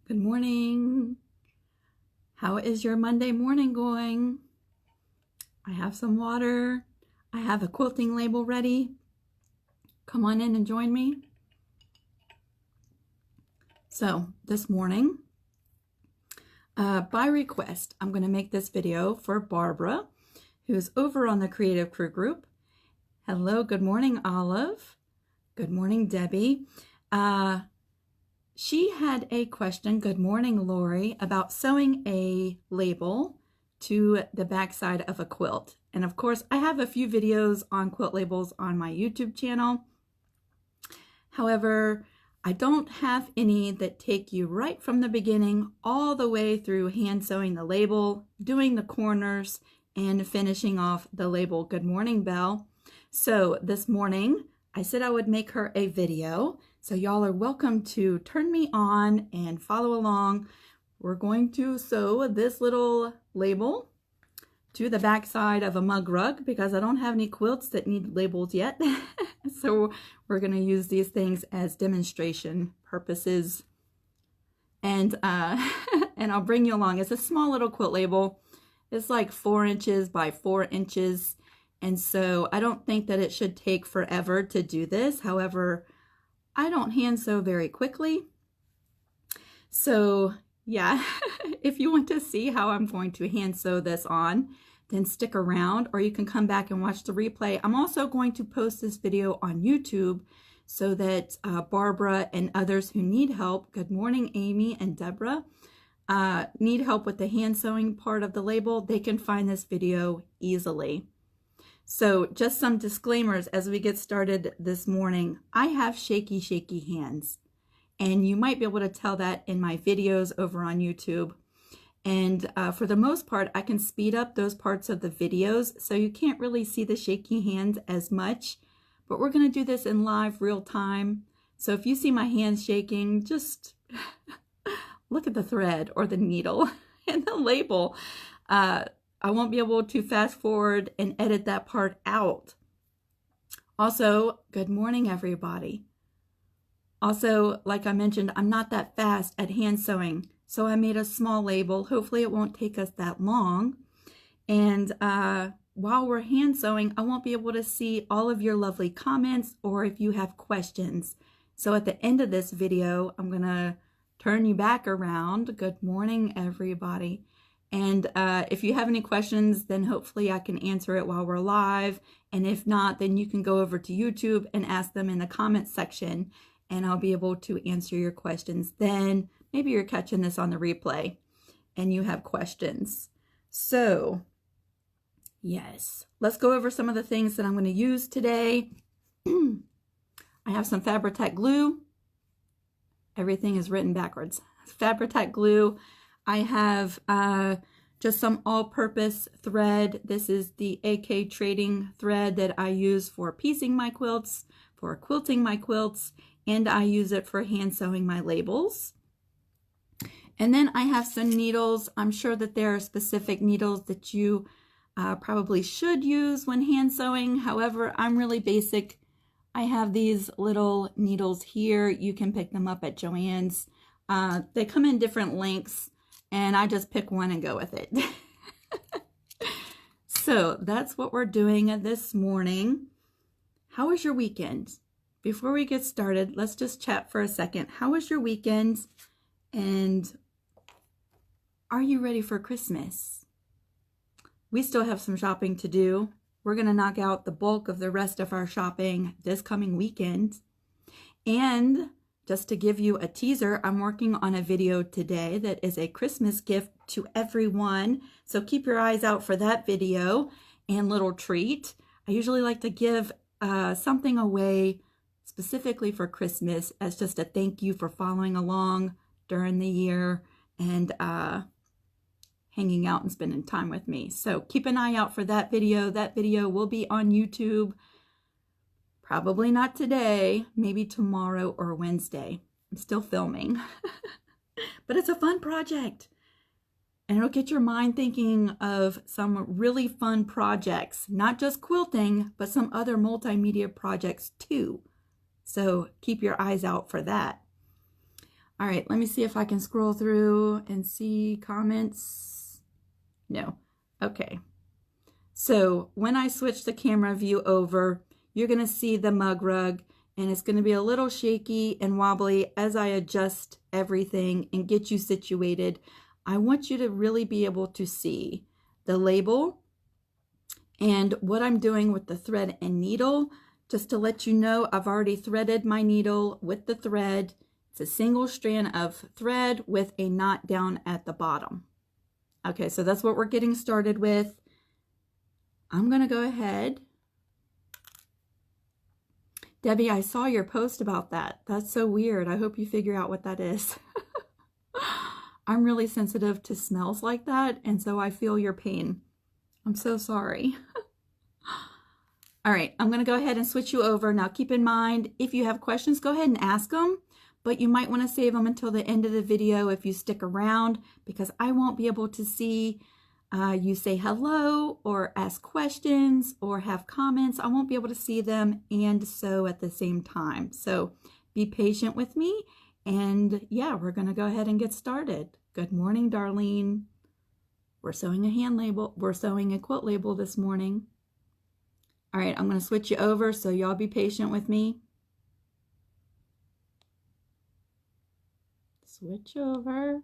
Good morning. How is your Monday morning going? I have some water. I have a quilting label ready. Come on in and join me. So this morning, by request, I'm going to make this video for Barbara, who's over on the Creative Crew group. Hello, good morning, Olive. Good morning, Debbie. She had a question, good morning, Lori, about sewing a label to the backside of a quilt. And of course, I have a few videos on quilt labels on my YouTube channel. However, I don't have any that take you right from the beginning all the way through hand sewing the label, doing the corners, and finishing off the label. Good morning, Belle. So this morning, I said I would make her a video. So y'all are welcome to turn me on and follow along. We're going to sew this little label to the back side of a mug rug because I don't have any quilts that need labels yet. So we're going to use these things as demonstration purposes. And I'll bring you along. It's a small little quilt label. It's like 4 inches by 4 inches. And so I don't think that it should take forever to do this. However, I don't hand sew very quickly. So yeah, if you want to see how I'm going to hand sew this on, then stick around, or you can come back and watch the replay. I'm also going to post this video on YouTube so that Barbara and others who need help, good morning, Amy and Deborah, need help with the hand sewing part of the label, they can find this video easily. So just some disclaimers as we get started this morning. I have shaky hands, and you might be able to tell that in my videos over on YouTube. And for the most part, I can speed up those parts of the videos, so you can't really see the shaky hands as much. But we're going to do this in live real time. So if you see my hands shaking, just look at the thread or the needle and the label. I won't be able to fast forward and edit that part out. Also, good morning, everybody. Also, like I mentioned, I'm not that fast at hand sewing, so I made a small label. Hopefully it won't take us that long. And while we're hand sewing, I won't be able to see all of your lovely comments or if you have questions. So at the end of this video, I'm gonna turn you back around. Good morning, everybody. And if you have any questions, then hopefully I can answer it while we're live. And if not, then you can go over to YouTube and ask them in the comments section, and I'll be able to answer your questions then. Maybe you're catching this on the replay and you have questions. So yes, let's go over some of the things that I'm going to use today. I have some Fabri-Tac glue. Everything is written backwards. Fabri-Tac glue. I have just some all-purpose thread. This is the AK trading thread that I use for piecing my quilts, for quilting my quilts, and I use it for hand sewing my labels. And then I have some needles. I'm sure that there are specific needles that you probably should use when hand sewing. However, I'm really basic. I have these little needles here. You can pick them up at Joann's. They come in different lengths, and I just pick one and go with it. So that's what we're doing this morning. How was your weekend? Before we get started, let's just chat for a second. How was your weekend? And are you ready for Christmas? We still have some shopping to do. We're going to knock out the bulk of the rest of our shopping this coming weekend. And just to give you a teaser, I'm working on a video today that is a Christmas gift to everyone. So keep your eyes out for that video and little treat. I usually like to give something away specifically for Christmas as just a thank you for following along during the year and hanging out and spending time with me. So keep an eye out for that video. That video will be on YouTube. Probably not today, maybe tomorrow or Wednesday. I'm still filming, but it's a fun project. And it'll get your mind thinking of some really fun projects, not just quilting, but some other multimedia projects too. So keep your eyes out for that. All right, let me see if I can scroll through and see comments. No. Okay. So when I switch the camera view over, you're going to see the mug rug, and it's going to be a little shaky and wobbly as I adjust everything and get you situated. I want you to really be able to see the label and what I'm doing with the thread and needle. Just to let you know, I've already threaded my needle with the thread. It's a single strand of thread with a knot down at the bottom. Okay, so that's what we're getting started with. I'm going to go ahead. Debbie, I saw your post about that. That's so weird. I hope you figure out what that is. I'm really sensitive to smells like that, and so I feel your pain. I'm so sorry. All right, I'm going to go ahead and switch you over. Now, keep in mind, if you have questions, go ahead and ask them, but you might want to save them until the end of the video if you stick around, because I won't be able to see you say hello or ask questions or have comments. I won't be able to see them and sew at the same time. So be patient with me. And yeah, we're going to go ahead and get started. Good morning, Darlene. We're sewing a hand label. We're sewing a quilt label this morning. All right, I'm going to switch you over, so y'all be patient with me. Switch over.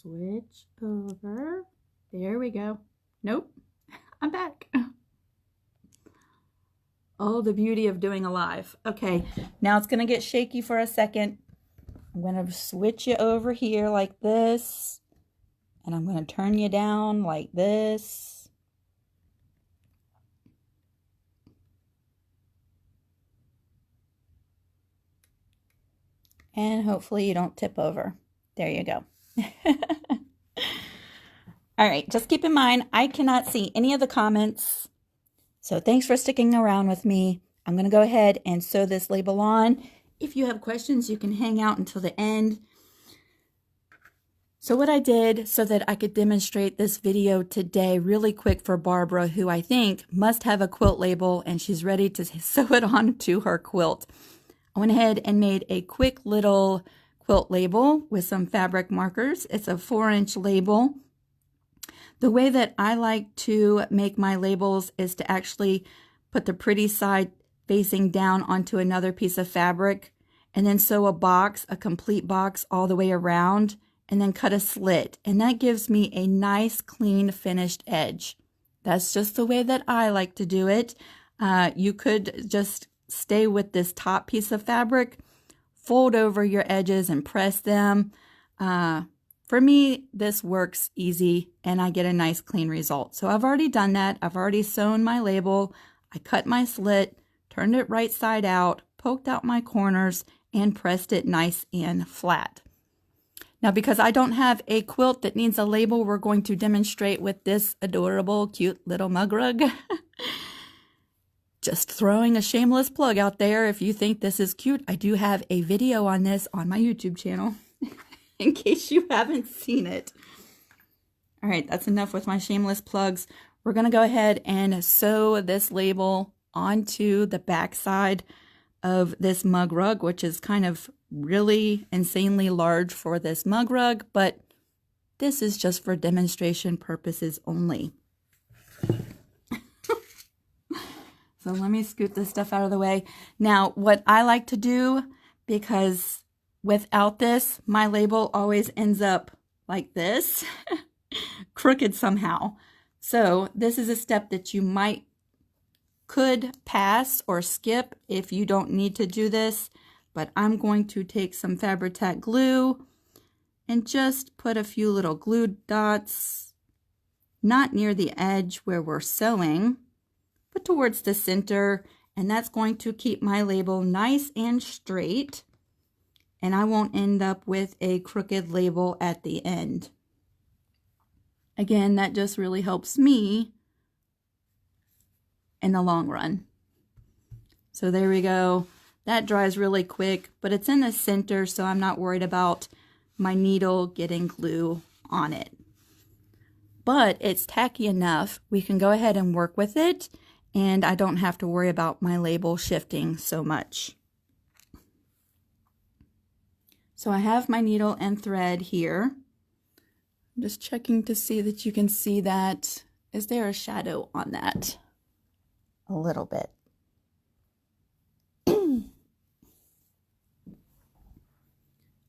Switch over. There we go. Nope, I'm back. Oh, the beauty of doing a live. Okay, now it's going to get shaky for a second. I'm going to switch you over here like this, and I'm going to turn you down like this. And hopefully you don't tip over. There you go. All right, just keep in mind, I cannot see any of the comments. So thanks for sticking around with me. I'm going to go ahead and sew this label on. If you have questions, you can hang out until the end. So what I did so that I could demonstrate this video today really quick for Barbara, who I think must have a quilt label and she's ready to sew it onto her quilt. I went ahead and made a quick little quilt label with some fabric markers. It's a 4-inch label. The way that I like to make my labels is to actually put the pretty side facing down onto another piece of fabric and then sew a box, a complete box all the way around, and then cut a slit. And that gives me a nice, clean, finished edge. That's just the way that I like to do it. You could just stay with this top piece of fabric, fold over your edges and press them. For me, this works easy and I get a nice clean result. So I've already done that. I've already sewn my label. I cut my slit, turned it right side out, poked out my corners, and pressed it nice and flat. Now, because I don't have a quilt that needs a label, we're going to demonstrate with this adorable, cute little mug rug. Just throwing a shameless plug out there. If you think this is cute, I do have a video on this on my YouTube channel in case you haven't seen it. All right, that's enough with my shameless plugs. We're going to go ahead and sew this label onto the back side of this mug rug, which is kind of really insanely large for this mug rug, but this is just for demonstration purposes only. So let me scoot this stuff out of the way. Now, what I like to do, because without this, my label always ends up like this, crooked somehow. So this is a step that you could pass or skip if you don't need to do this. But I'm going to take some Fabri-Tac glue and just put a few little glue dots, not near the edge where we're sewing, but towards the center, and that's going to keep my label nice and straight, and I won't end up with a crooked label at the end. Again, that just really helps me in the long run. So there we go. That dries really quick, but it's in the center, so I'm not worried about my needle getting glue on it. But it's tacky enough, we can go ahead and work with it, and I don't have to worry about my label shifting so much. So I have my needle and thread here. I'm just checking to see that you can see that. Is there a shadow on that? A little bit.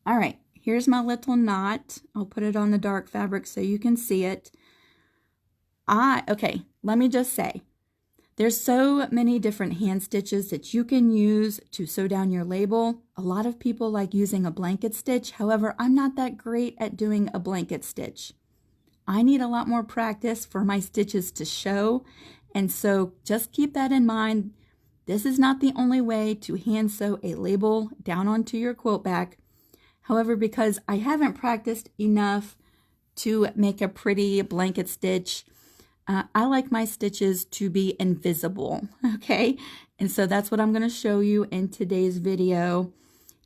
All right, here's my little knot. I'll put it on the dark fabric so you can see it. Okay, let me just say, there's so many different hand stitches that you can use to sew down your label. A lot of people like using a blanket stitch. However, I'm not that great at doing a blanket stitch. I need a lot more practice for my stitches to show. And so just keep that in mind. This is not the only way to hand sew a label down onto your quilt back. However, because I haven't practiced enough to make a pretty blanket stitch, I like my stitches to be invisible, okay? And so that's what I'm going to show you in today's video,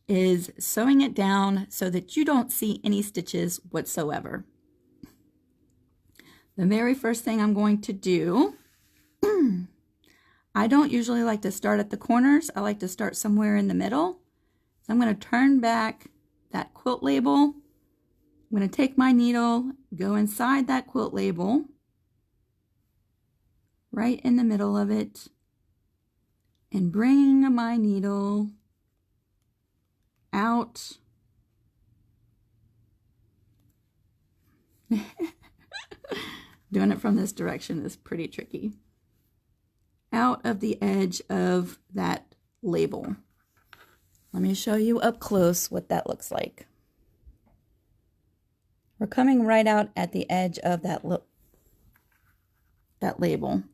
is sewing it down so that you don't see any stitches whatsoever. The very first thing I'm going to do, I don't usually like to start at the corners. I like to start somewhere in the middle. So I'm going to turn back that quilt label. I'm going to take my needle, go inside that quilt label, right in the middle of it, and bring my needle out. Doing it from this direction is pretty tricky. Out of the edge of that label. Let me show you up close what that looks like. We're coming right out at the edge of that label.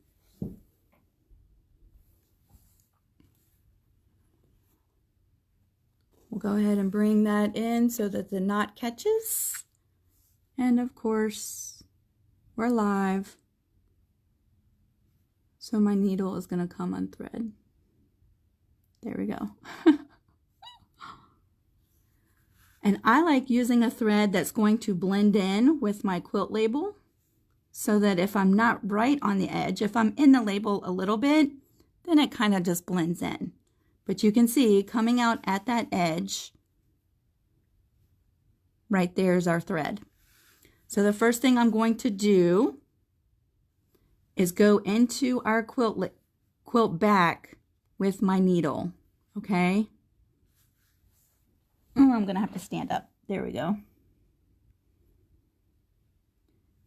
We'll go ahead and bring that in so that the knot catches. And of course, we're live. So my needle is going to come unthread. There we go. And I like using a thread that's going to blend in with my quilt label, so that if I'm not right on the edge, if I'm in the label a little bit, then it kind of just blends in. But you can see coming out at that edge, right there is our thread. So the first thing I'm going to do is go into our quilt back with my needle, okay? Oh, I'm gonna have to stand up. There we go.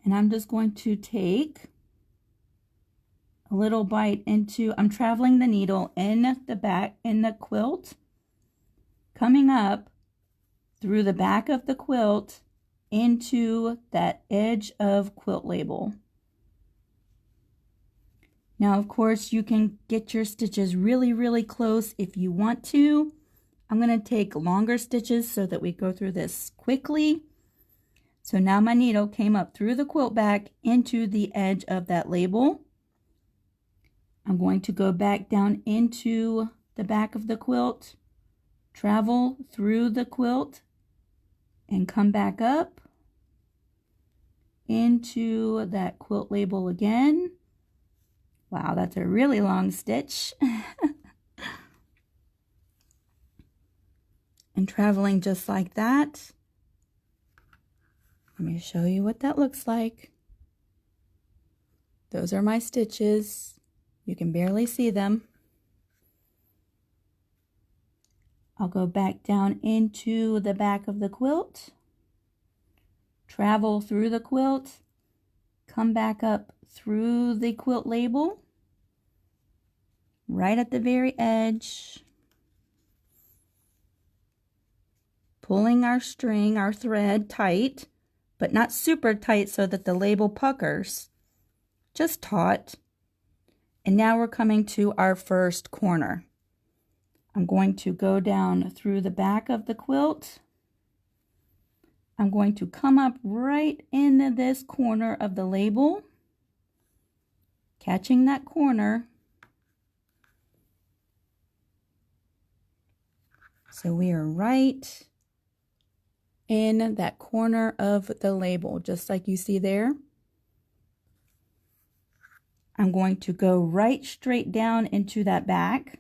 And I'm just going to take a little bite into, I'm traveling the needle in the back, in the quilt, coming up through the back of the quilt into that edge of quilt label. Now, of course, you can get your stitches really, really close if you want to. I'm going to take longer stitches so that we go through this quickly. So now my needle came up through the quilt back into the edge of that label. I'm going to go back down into the back of the quilt, travel through the quilt, and come back up into that quilt label again. Wow, that's a really long stitch. And traveling just like that. Let me show you what that looks like. Those are my stitches. You can barely see them. I'll go back down into the back of the quilt, travel through the quilt, come back up through the quilt label, right at the very edge, pulling our string, our thread tight, but not super tight so that the label puckers, just taut. And now we're coming to our first corner. I'm going to go down through the back of the quilt. I'm going to come up right into this corner of the label, catching that corner. So we are right in that corner of the label, just like you see there. I'm going to go right straight down into that back.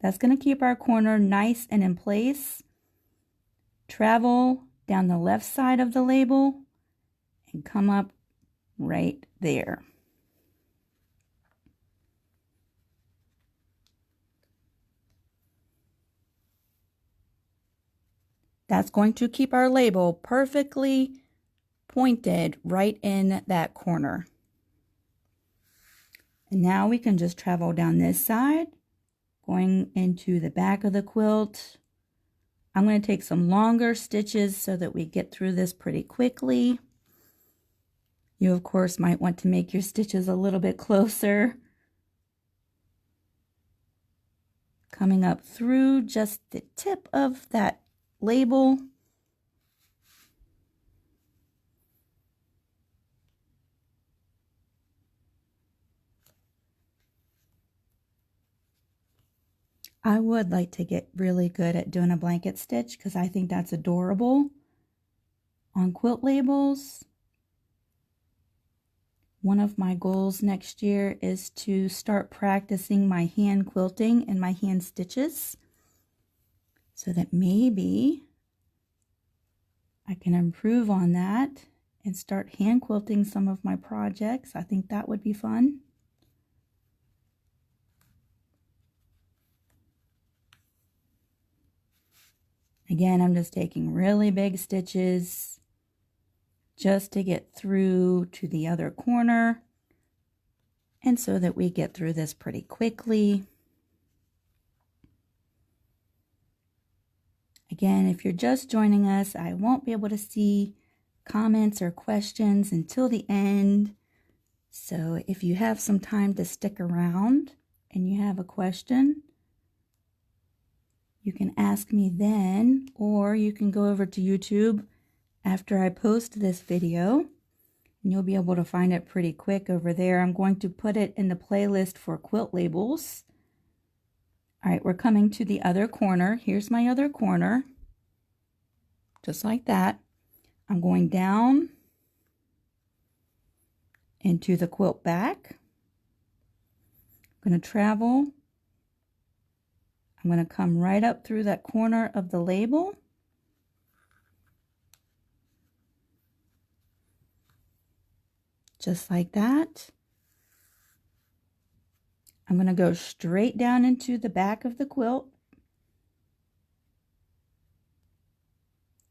That's going to keep our corner nice and in place. travel down the left side of the label and come up right there. That's going to keep our label perfectly pointed right in that corner. And now we can just travel down this side, going into the back of the quilt. I'm going to take some longer stitches so that we get through this pretty quickly. You, of course, might want to make your stitches a little bit closer. Coming up through just the tip of that label. I would like to get really good at doing a blanket stitch because I think that's adorable on quilt labels. One of my goals next year is to start practicing my hand quilting and my hand stitches so that maybe I can improve on that and start hand quilting some of my projects. I think that would be fun. Again, I'm just taking really big stitches just to get through to the other corner and so that we get through this pretty quickly. Again, if you're just joining us, I won't be able to see comments or questions until the end. So if you have some time to stick around and you have a question, you can ask me then, or you can go over to YouTube after I post this video, and you'll be able to find it pretty quick over there. I'm going to put it in the playlist for quilt labels. All right, we're coming to the other corner. Here's my other corner, just like that. I'm going down into the quilt back. I'm going to travel. I'm going to come right up through that corner of the label. Just like that. I'm going to go straight down into the back of the quilt.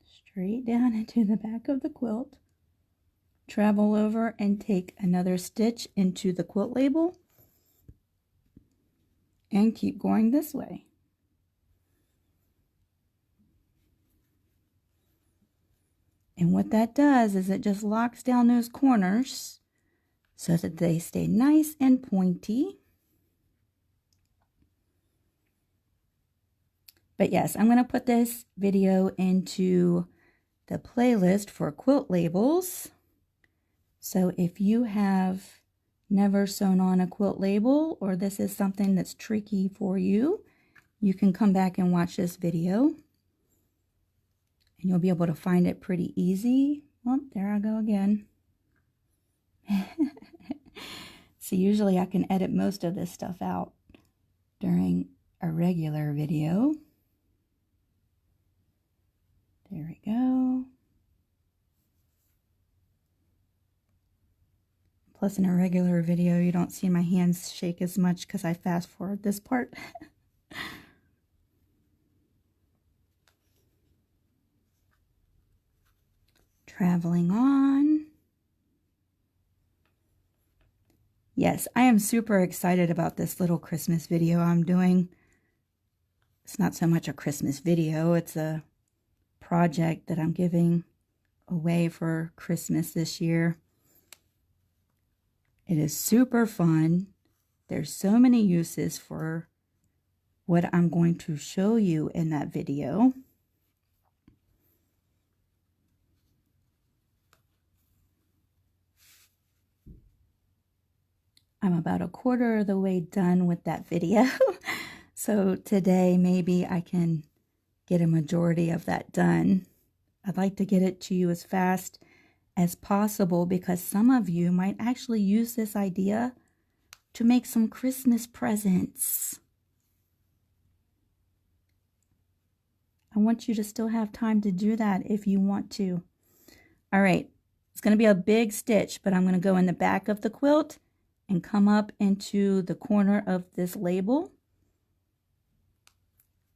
Straight down into the back of the quilt. Travel over and take another stitch into the quilt label. And keep going this way. And what that does is it just locks down those corners so that they stay nice and pointy. But yes, I'm going to put this video into the playlist for quilt labels. So if you have never sewn on a quilt label, or this is something that's tricky for you, you can come back and watch this video. And you'll be able to find it pretty easy. Oh, there I go again. So usually I can edit most of this stuff out during a regular video. There we go. Plus in a regular video you don't see my hands shake as much because I fast forward this part. Traveling on. Yes, I am super excited about this little Christmas video I'm doing. It's not so much a Christmas video, it's a project that I'm giving away for Christmas this year. It is super fun. There's so many uses for what I'm going to show you in that video. I'm about a quarter of the way done with that video. So today maybe I can get a majority of that done. I'd like to get it to you as fast as possible because some of you might actually use this idea to make some Christmas presents. I want you to still have time to do that if you want to. All right, it's going to be a big stitch, but I'm going to go in the back of the quilt and come up into the corner of this label.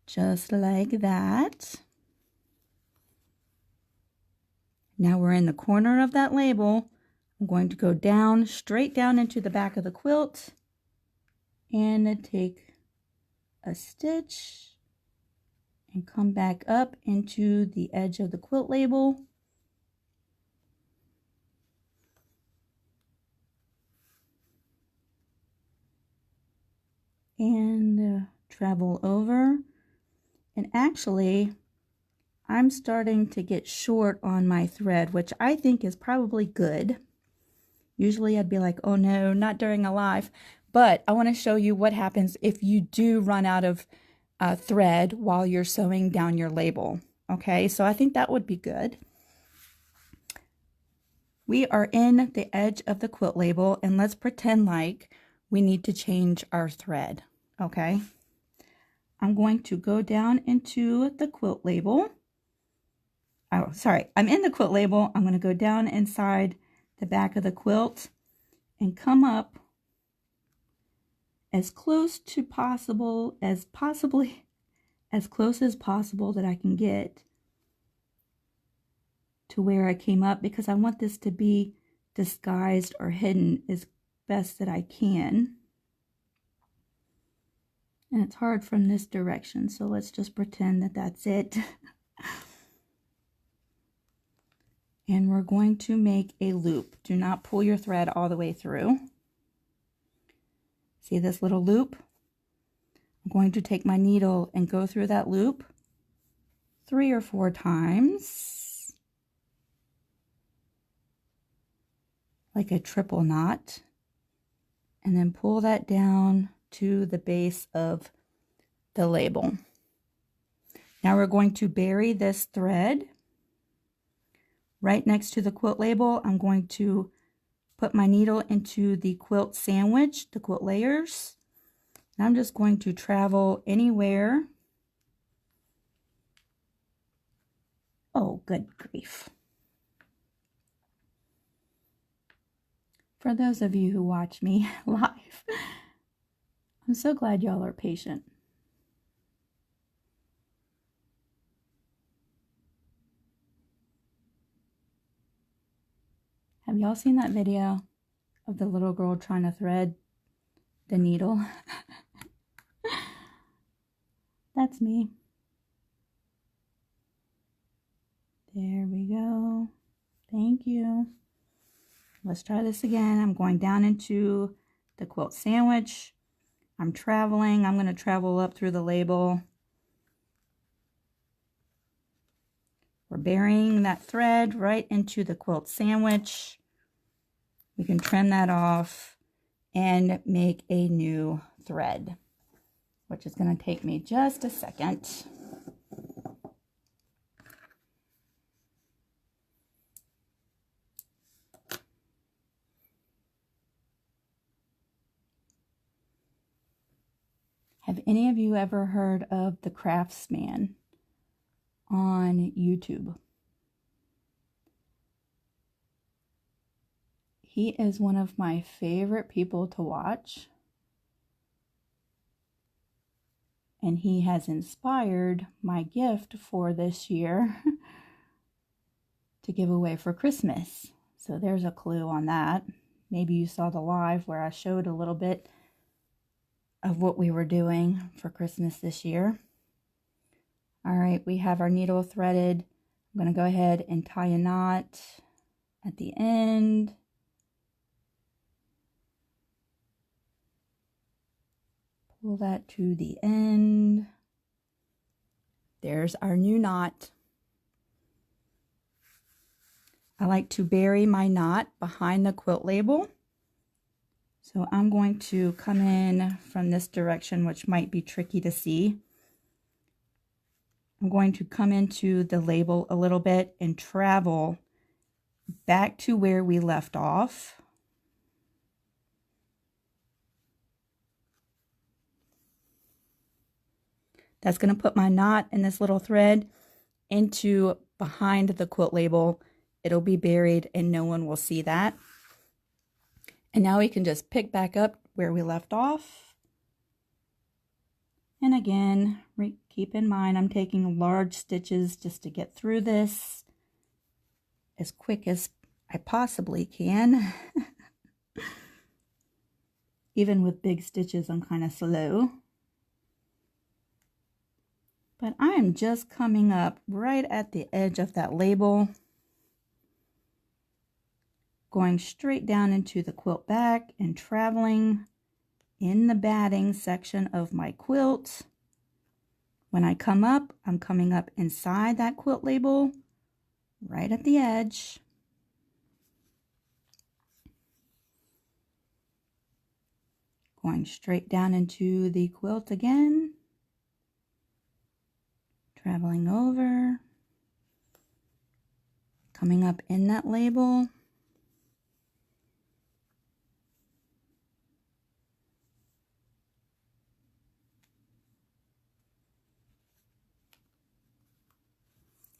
Just like that. Now we're in the corner of that label. I'm going to go down, straight down into the back of the quilt and take a stitch and come back up into the edge of the quilt label. And travel over. And actually, I'm starting to get short on my thread, which I think is probably good. Usually I'd be like, oh no, not during a live. But I want to show you what happens if you do run out of thread while you're sewing down your label. Okay, so I think that would be good. We are in the edge of the quilt label, and let's pretend like we need to change our thread. Okay, I'm going to go down into the quilt label. Oh, sorry, I'm in the quilt label. I'm going to go down inside the back of the quilt and come up as close to possible, as close as possible that I can get to where I came up, because I want this to be disguised or hidden as best that I can. And it's hard from this direction, so let's just pretend that that's it. And we're going to make a loop. Do not pull your thread all the way through. See this little loop? I'm going to take my needle and go through that loop 3 or 4 times, like a triple knot, and then pull that down to the base of the label. Now we're going to bury this thread right next to the quilt label. I'm going to put my needle into the quilt sandwich, the quilt layers, and I'm just going to travel anywhere. Oh, good grief. For those of you who watch me live, I'm so glad y'all are patient. Have y'all seen that video of the little girl trying to thread the needle? That's me. There we go. Thank you. Let's try this again. I'm going down into the quilt sandwich. I'm traveling. I'm going to travel up through the label. We're burying that thread right into the quilt sandwich. We can trim that off and make a new thread, which is going to take me just a second. Have any of you ever heard of the Craftsman on YouTube? He is one of my favorite people to watch, and he has inspired my gift for this year to give away for Christmas. So there's a clue on that. Maybe you saw the live where I showed a little bit of what we were doing for Christmas this year. All right, we have our needle threaded. I'm going to go ahead and tie a knot at the end. Pull that to the end. There's our new knot. I like to bury my knot behind the quilt label. So I'm going to come in from this direction, which might be tricky to see. I'm going to come into the label a little bit and travel back to where we left off. That's going to put my knot in this little thread into behind the quilt label. It'll be buried and no one will see that. And now we can just pick back up where we left off. And again, keep in mind I'm taking large stitches just to get through this as quick as I possibly can. Even with big stitches, I'm kind of slow. But I am just coming up right at the edge of that label, going straight down into the quilt back and traveling in the batting section of my quilt. When I come up, I'm coming up inside that quilt label, right at the edge. Going straight down into the quilt again. Traveling over. Coming up in that label.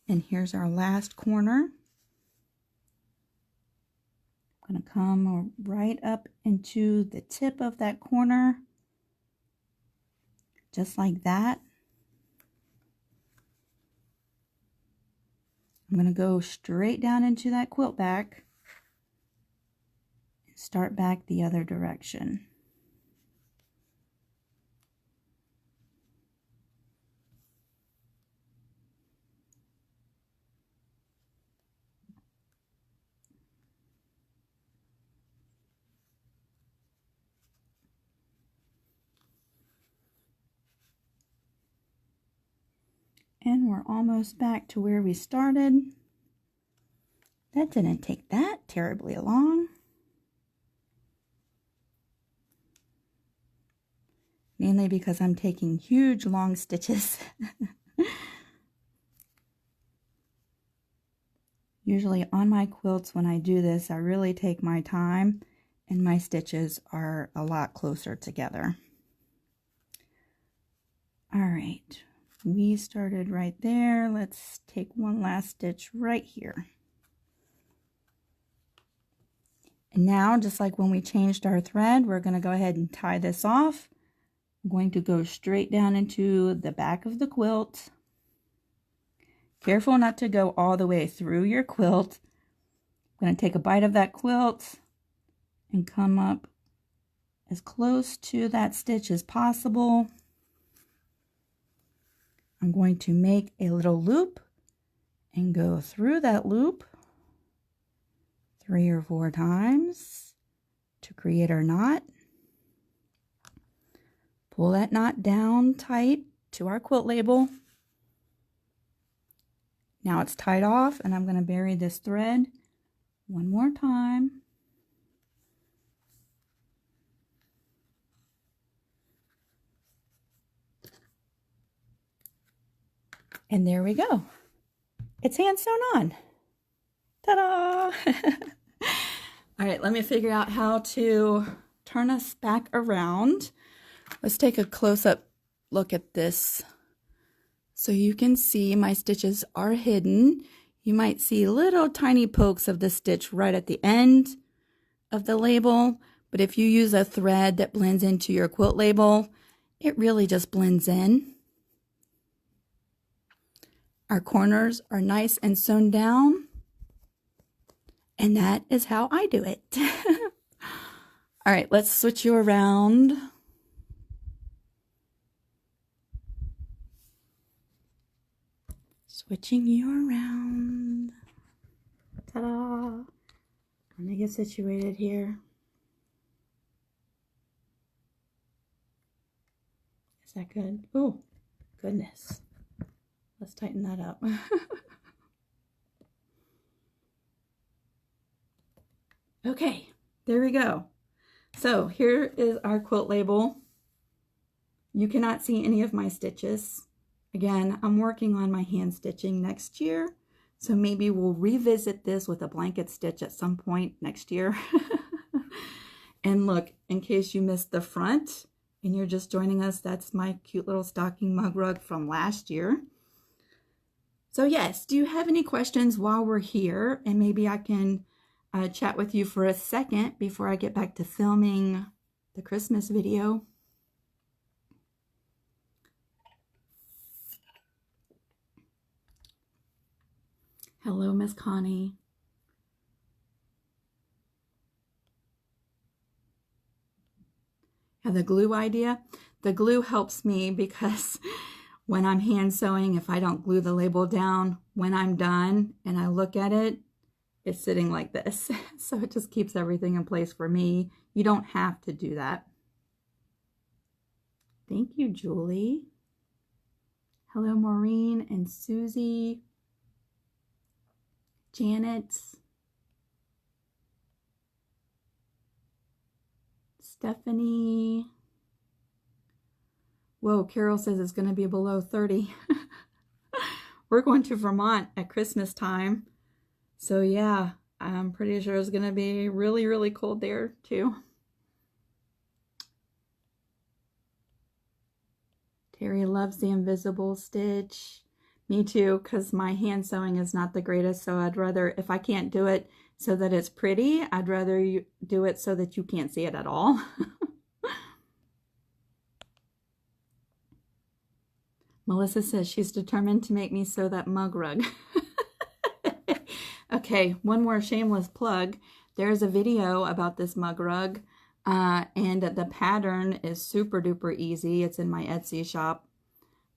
And here's our last corner. I'm going to come right up into the tip of that corner, just like that. I'm going to go straight down into that quilt back and start back the other direction. And we're almost back to where we started. That didn't take that terribly long. Mainly because I'm taking huge long stitches. Usually on my quilts when I do this, I really take my time and my stitches are a lot closer together. All right. We started right there. Let's take one last stitch right here. And now, just like when we changed our thread, we're going to go ahead and tie this off. I'm going to go straight down into the back of the quilt. Careful not to go all the way through your quilt. I'm going to take a bite of that quilt and come up as close to that stitch as possible. I'm going to make a little loop and go through that loop 3 or 4 times to create our knot. Pull that knot down tight to our quilt label. Now it's tied off and I'm going to bury this thread one more time. And there we go. It's hand sewn on. Ta-da! All right, let me figure out how to turn us back around. Let's take a close-up look at this. So you can see my stitches are hidden. You might see little tiny pokes of the stitch right at the end of the label. But if you use a thread that blends into your quilt label, it really just blends in. Our corners are nice and sewn down. And that is how I do it. All right, let's switch you around. Switching you around. Ta-da! Let me get situated here. Is that good? Oh, goodness. Let's tighten that up. Okay, there we go. So here is our quilt label. You cannot see any of my stitches. Again, I'm working on my hand stitching next year, so maybe we'll revisit this with a blanket stitch at some point next year. And look, in case you missed the front and you're just joining us, that's my cute little stocking mug rug from last year. So yes, do you have any questions while we're here? And maybe I can chat with you for a second before I get back to filming the Christmas video. Hello, Miss Connie. Have the glue idea? The glue helps me because when I'm hand sewing, if I don't glue the label down, when I'm done and I look at it, it's sitting like this. So it just keeps everything in place for me. You don't have to do that. Thank you, Julie. Hello, Maureen and Susie. Janet. Stephanie. Whoa, Carol says it's going to be below 30. We're going to Vermont at Christmas time. So yeah, I'm pretty sure it's going to be really, really cold there too. Terry loves the invisible stitch. Me too, because my hand sewing is not the greatest. So I'd rather, if I can't do it so that it's pretty, I'd rather you do it so that you can't see it at all. Melissa says she's determined to make me sew that mug rug. Okay, one more shameless plug. There's a video about this mug rug, and the pattern is super duper easy. It's in my Etsy shop,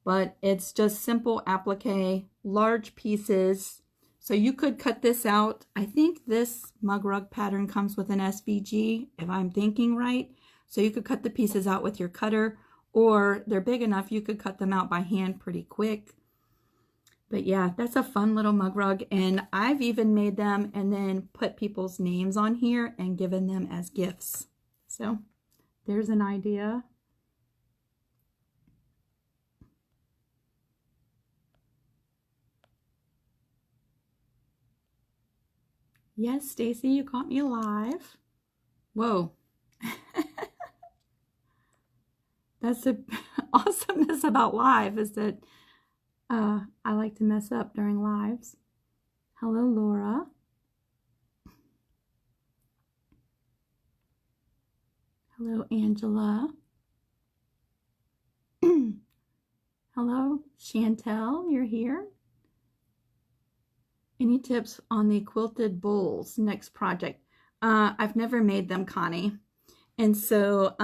but it's just simple applique, large pieces. So you could cut this out. I think this mug rug pattern comes with an SVG, if I'm thinking right. So you could cut the pieces out with your cutter, or they're big enough you could cut them out by hand pretty quick. But yeah, that's a fun little mug rug, and I've even made them and then put people's names on here and given them as gifts. So there's an idea. Yes, Stacy, you caught me alive. Whoa. That's the awesomeness about live, is that I like to mess up during lives. Hello, Laura. Hello, Angela. Hello, Chantel, you're here. Any tips on the quilted bowls next project? I've never made them, Connie. And so,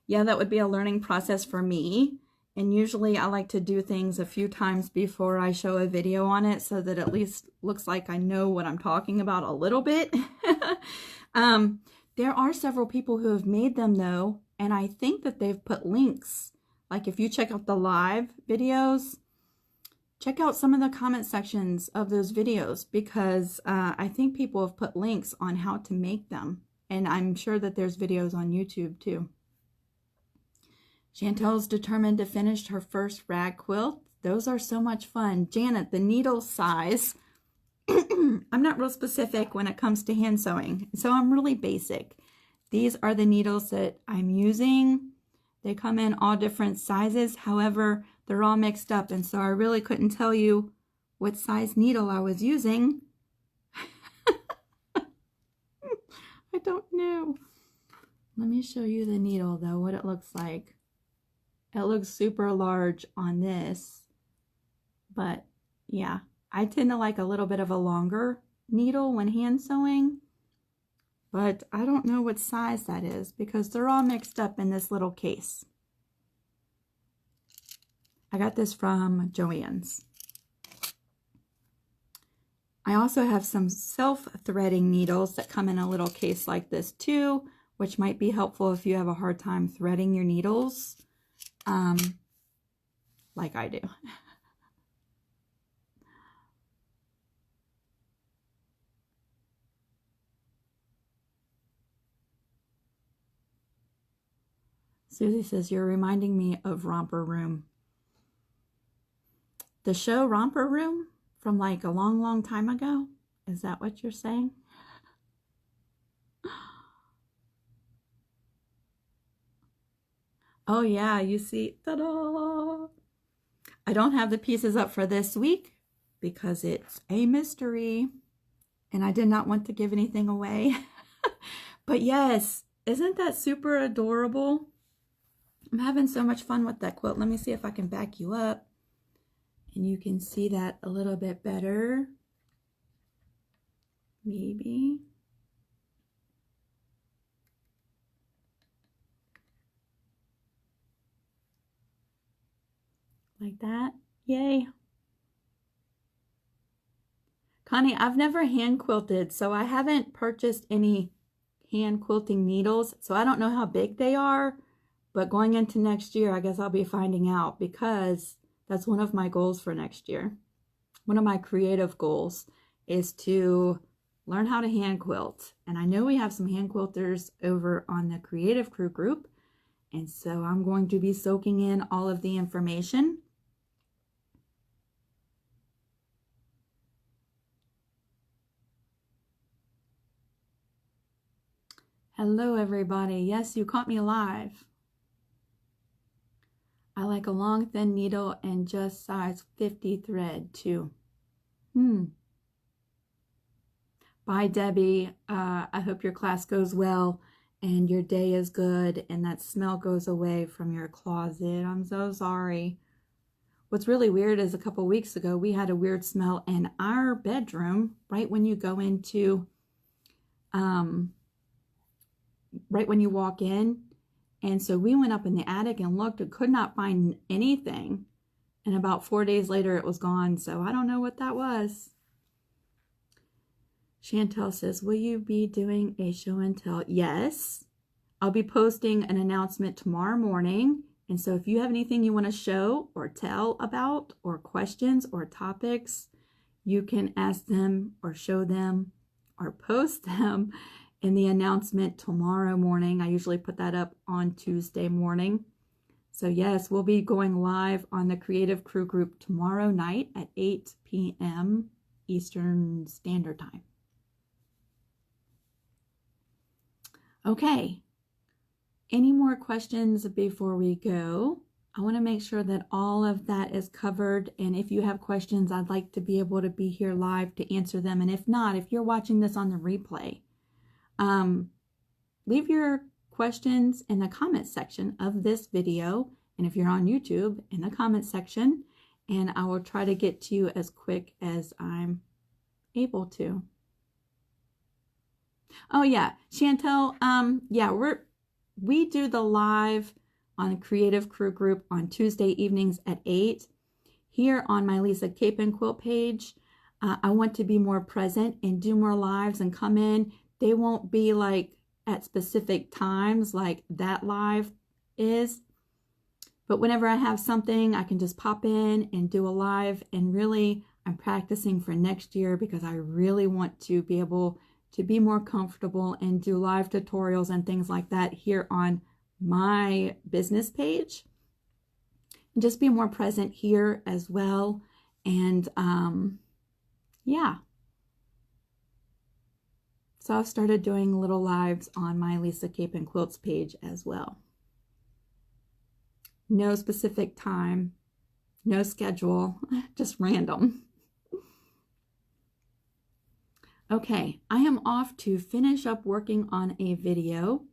yeah, that would be a learning process for me. And usually I like to do things a few times before I show a video on it so that at least looks like I know what I'm talking about a little bit. There are several people who have made them though, and I think that they've put links. Like if you check out the live videos, check out some of the comment sections of those videos, because I think people have put links on how to make them. And I'm sure that there's videos on YouTube too. Chantel's determined to finish her first rag quilt. Those are so much fun. Janet, the needle size. I'm not real specific when it comes to hand sewing, so I'm really basic. These are the needles that I'm using. They come in all different sizes. However, they're all mixed up, and so I really couldn't tell you what size needle I was using. I don't know. Let me show you the needle though, what it looks like. It looks super large on this, but yeah, I tend to like a little bit of a longer needle when hand sewing, but I don't know what size that is because they're all mixed up in this little case. I got this from Joann's. I also have some self-threading needles that come in a little case like this too, which might be helpful if you have a hard time threading your needles. Like I do. Susie says, you're reminding me of Romper Room. The show Romper Room from like a long, long time ago? Is that what you're saying? Oh yeah, you see, ta-da! I don't have the pieces up for this week because it's a mystery and I did not want to give anything away. But yes, isn't that super adorable? I'm having so much fun with that quilt. Let me see if I can back you up and you can see that a little bit better. Maybe. Like that. Yay. Connie, I've never hand quilted, so I haven't purchased any hand quilting needles, so I don't know how big they are, but going into next year, I guess I'll be finding out because that's one of my goals for next year. One of my creative goals is to learn how to hand quilt. And I know we have some hand quilters over on the Creative Crew group, and so I'm going to be soaking in all of the information. Hello, everybody. Yes, you caught me live. I like a long, thin needle and just size 50 thread, too. Bye, Debbie. I hope your class goes well and your day is good and that smell goes away from your closet. I'm so sorry. What's really weird is a couple weeks ago, we had a weird smell in our bedroom right when you go into, right when you walk in. And so we went up in the attic and looked and could not find anything. And about 4 days later, it was gone. So I don't know what that was. Chantel says, will you be doing a show and tell? Yes. I'll be posting an announcement tomorrow morning. And so if you have anything you want to show or tell about or questions or topics, you can ask them or show them or post them in the announcement tomorrow morning. I usually put that up on Tuesday morning. So yes, we'll be going live on the Creative Crew group tomorrow night at 8 p.m. Eastern Standard Time. Okay, any more questions before we go? I want to make sure that all of that is covered, and if you have questions, I'd like to be able to be here live to answer them. And if not, if you're watching this on the replay, leave your questions in the comment section of this video, and if you're on YouTube, in the comment section, and I will try to get to you as quick as I'm able to. Oh yeah, Chantel, yeah, we do the live on the Creative Crew group on Tuesday evenings at 8. Here on my Lisa Capen Quilt page, I want to be more present and do more lives and come in. They won't be like at specific times like that live is, but whenever I have something, I can just pop in and do a live. And really, I'm practicing for next year because I really want to be able to be more comfortable and do live tutorials and things like that here on my business page. And just be more present here as well. And yeah. So I've started doing little lives on my Lisa Capen Quilts page as well. No specific time, no schedule, just random. Okay, I am off to finish up working on a video,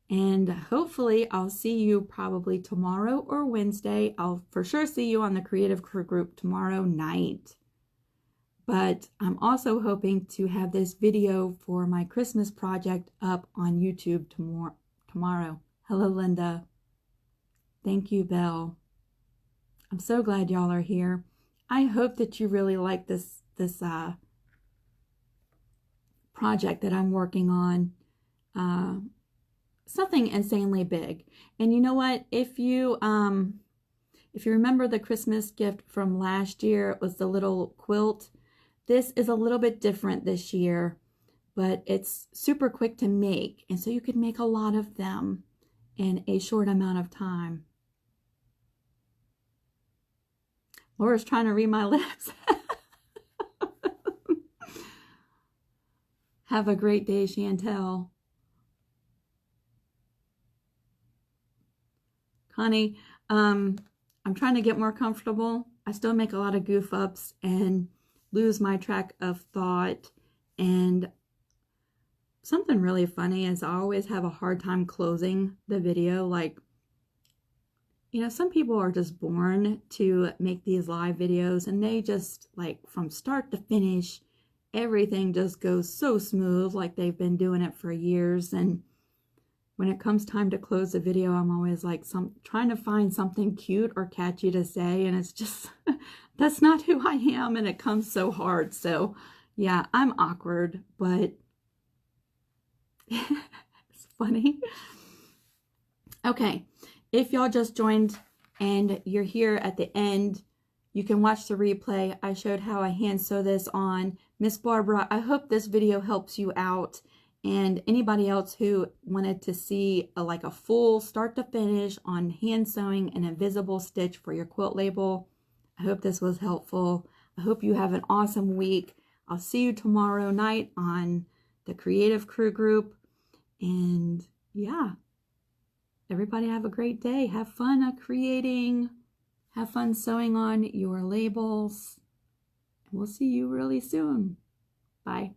and hopefully I'll see you probably tomorrow or Wednesday. I'll for sure see you on the Creative Crew group tomorrow night. But I'm also hoping to have this video for my Christmas project up on YouTube tomorrow. Hello, Linda. Thank you, Belle. I'm so glad y'all are here. I hope that you really like this project that I'm working on. Something insanely big. And you know what? If you remember the Christmas gift from last year, it was the little quilt. This is a little bit different this year, but it's super quick to make. And so you could make a lot of them in a short amount of time. Laura's trying to read my lips. Have a great day, Chantel. Connie, I'm trying to get more comfortable. I still make a lot of goof ups and lose my track of thought. And something really funny is I always have a hard time closing the video. Like, you know, some people are just born to make these live videos and they just, like, from start to finish, everything just goes so smooth, like they've been doing it for years. And when it comes time to close the video, I'm always like trying to find something cute or catchy to say, and it's just, that's not who I am, and it comes so hard. So yeah, I'm awkward, but it's funny. Okay, if y'all just joined and you're here at the end, you can watch the replay. I showed how I hand sew this on. Miss Barbara, I hope this video helps you out. And anybody else who wanted to see like a full start to finish on hand sewing an invisible stitch for your quilt label, I hope this was helpful. I hope you have an awesome week. I'll see you tomorrow night on the Creative Crew group. And yeah, everybody have a great day. Have fun creating. Have fun sewing on your labels. We'll see you really soon. Bye.